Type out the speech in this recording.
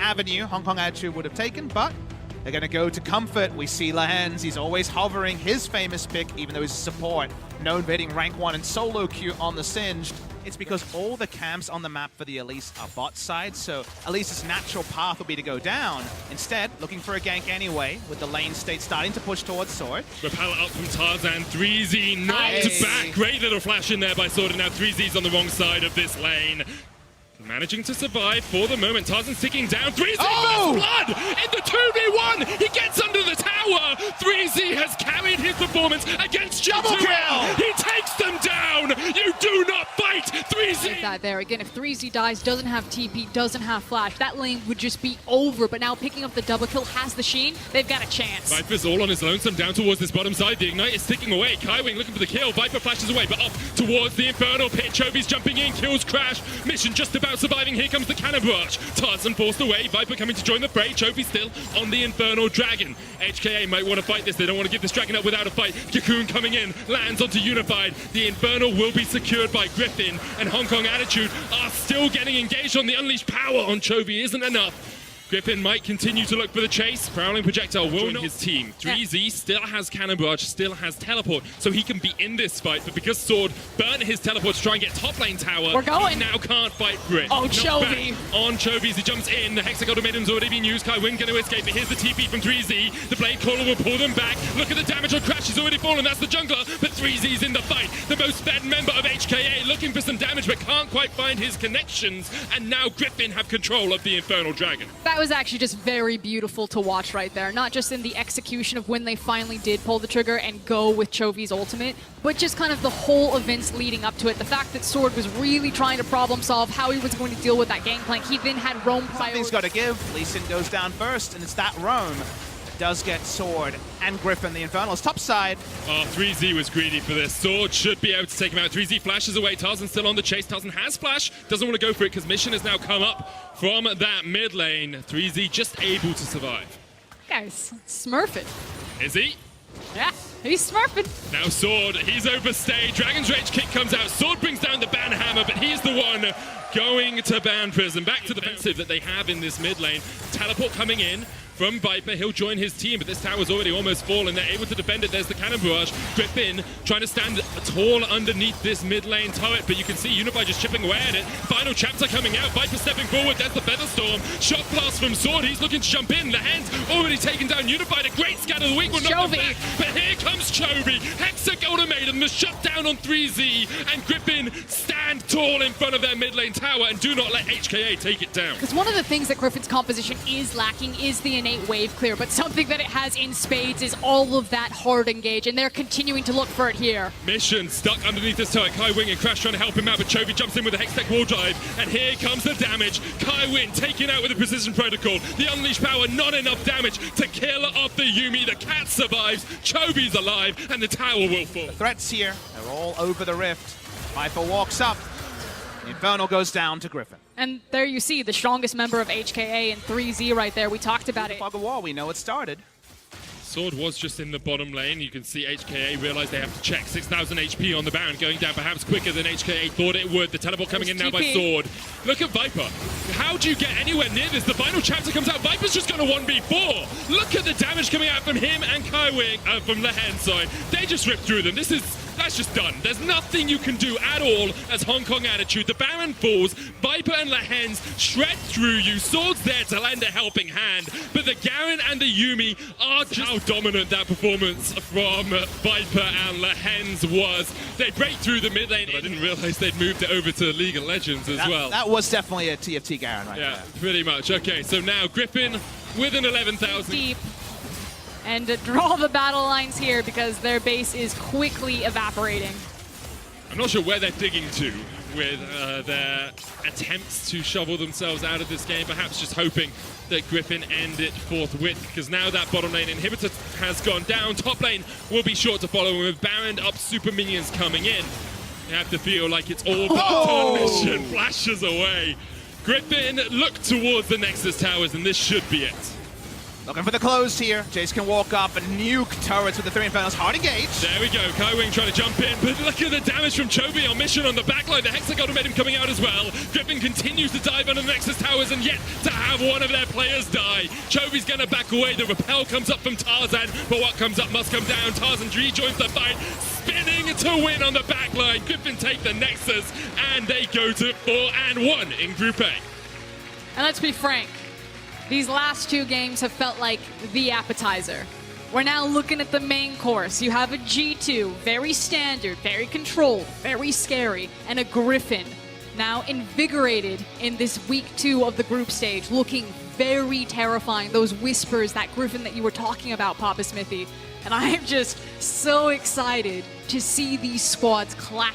avenue Hong Kong Attitude would have taken, but they're going to go to comfort. We see Lehens, he's always hovering, his famous pick, even though he's support, known for hitting rank 1 and solo queue on the Singed. It's because all the camps on the map for the Elise are bot side, so Elise's natural path will be to go down. Instead, looking for a gank anyway, with the lane state starting to push towards Sword. Repel up from Tarzan, 3Z knocked back. Great little flash in there by Sword, and now 3Z's on the wrong side of this lane. Managing to survive for the moment. Tarzan's ticking down. 3Z first blood in the 2v1. He gets under the tower. 3Z has carried his performance against G2. He takes them down. You do not fight 3Z. Like that there again. If 3Z dies, doesn't have TP, doesn't have flash, that lane would just be over. But now picking up the double kill has the Sheen. They've got a chance. Viper's all on his lonesome down towards this bottom side. The Ignite is ticking away. Kaiwing looking for the kill. Viper flashes away, but up towards the Infernal Pit. Chovy's jumping in. Kills Crash. Mission just about surviving. Here comes the cannon barrage. Tarzan forced away. Viper coming to join the fray. Chovy still on the Infernal Dragon. HKA might want to fight this. They don't want to give this Dragon up without a fight. Cocoon coming in. Lands onto Unified. The Infernal will be secured by Griffin. And Hong Kong Attitude are still getting engaged on the Unleashed power on Chovy. Isn't enough. Griffin might continue to look for the chase. Prowling Projectile will join his team. 3Z still has Cannon Barrage, still has Teleport, so he can be in this fight. But because Sword burnt his Teleport to try and get top lane tower, he now can't fight Brit. Oh, Chovy. On Chovy as he jumps in. The Hexagon Maiden's already been used. Kaiwing going to escape, but here's the TP from 3Z. The Blade Caller will pull them back. Look at the damage on Crash. He's already fallen. That's the jungler, but 3Z's in the fight. The most fed member of HKA looking for some damage, but can't quite find his connections. And now Griffin have control of the Infernal Dragon. That was actually just very beautiful to watch right there. Not just in the execution of when they finally did pull the trigger and go with Chovy's ultimate, but just kind of the whole events leading up to it. The fact that Sword was really trying to problem solve how he was going to deal with that gangplank. He then had Roam priority. Something's got to give. Lee Sin goes down first, and it's that Roam does get Sword and Griffin, the Infernals, top side. Oh, 3Z was greedy for this. Sword should be able to take him out. 3Z flashes away. Tarzan still on the chase. Tarzan has flash. Doesn't want to go for it because Mission has now come up from that mid lane. 3Z just able to survive. Guys, smurfing. Is he? Yeah, he's smurfing. Now Sword, he's overstayed. Dragon's Rage kick comes out. Sword brings down the ban hammer, but he's the one going to ban Prison. Back to the defensive that they have in this mid lane. Teleport coming in from Viper. He'll join his team, but this tower's already almost fallen. They're able to defend it. There's the cannon barrage. Griffin trying to stand tall underneath this mid lane turret, but you can see Unified just chipping away at it. Final chapter coming out. Viper stepping forward. There's the Featherstorm. Shot blast from Sword. He's looking to jump in. The hand's already taken down Unified. A great scatter of the weak will knock them back. But here comes Chovy. Hexagon Maiden, the shutdown on 3Z, and Griffin stand tall in front of their mid lane tower and do not let HKA take it down. Because one of the things that Griffin's composition is lacking is the innate wave clear, but something that it has in spades is all of that hard engage, and they're continuing to look for it here. Mission stuck underneath this turret. Kaiwing and Crash trying to help him out, but Chovy jumps in with a Hextech wall drive, and here comes the damage. Kaiwing taken out with a precision protocol. The Unleashed power, not enough damage to kill off the Yuumi. The cat survives, Chovy's alive, and the tower will fall. The threats here, they're all over the rift. Viper walks up. The Infernal goes down to Griffin. And there you see the strongest member of HKA and 3Z right there. We talked about it. Fog of war, we know it started. Sword was just in the bottom lane. You can see HKA realize they have to check 6,000 HP on the Baron, going down perhaps quicker than HKA thought it would. The teleport coming in now by Sword. Look at Viper. How do you get anywhere near this? The final chapter comes out. Viper's just going to 1v4. Look at the damage coming out from him and Kaiwing, from Lehens, sorry. They just ripped through them. That's just done. There's nothing you can do at all as Hong Kong Attitude. The Baron falls. Viper and Lehens shred through you. Sword's there to lend a helping hand. But the Garen and the Yuumi are just how dominant that performance from Viper and Lehens was. They break through the mid lane. I didn't realize they'd moved it over to League of Legends as well. That was definitely a TFT Garen right there. Yeah, pretty much. Okay, so now Griffin with an 11,000. Deep. And draw the battle lines here because their base is quickly evaporating. I'm not sure where they're digging to with their attempts to shovel themselves out of this game, perhaps just hoping that Griffin end it forthwith, because now that bottom lane inhibitor has gone down. Top lane will be short to follow, and with Baron up, super minions coming in, you have to feel like it's all about Mission. Flashes away. Griffin look towards the Nexus towers, and this should be it. Looking for the close here. Jace can walk up and nuke turrets with the 3 Infernos. Hard engage. There we go. Kaiwing trying to jump in, but look at the damage from Chovy on mission on the backline. The Hexagon made him coming out as well. Griffin continues to dive under the Nexus towers, and yet to have one of their players die. Chovy's going to back away. The repel comes up from Tarzan, but what comes up must come down. Tarzan rejoins the fight, spinning to win on the backline. Griffin take the Nexus, and they go to 4-1 in Group A. And let's be frank, these last 2 games have felt like the appetizer. We're now looking at the main course. You have a G2, very standard, very controlled, very scary, and a Griffin, now invigorated in this week 2 of the group stage, looking very terrifying. Those whispers, that Griffin that you were talking about, Papa Smithy. And I am just so excited to see these squads clash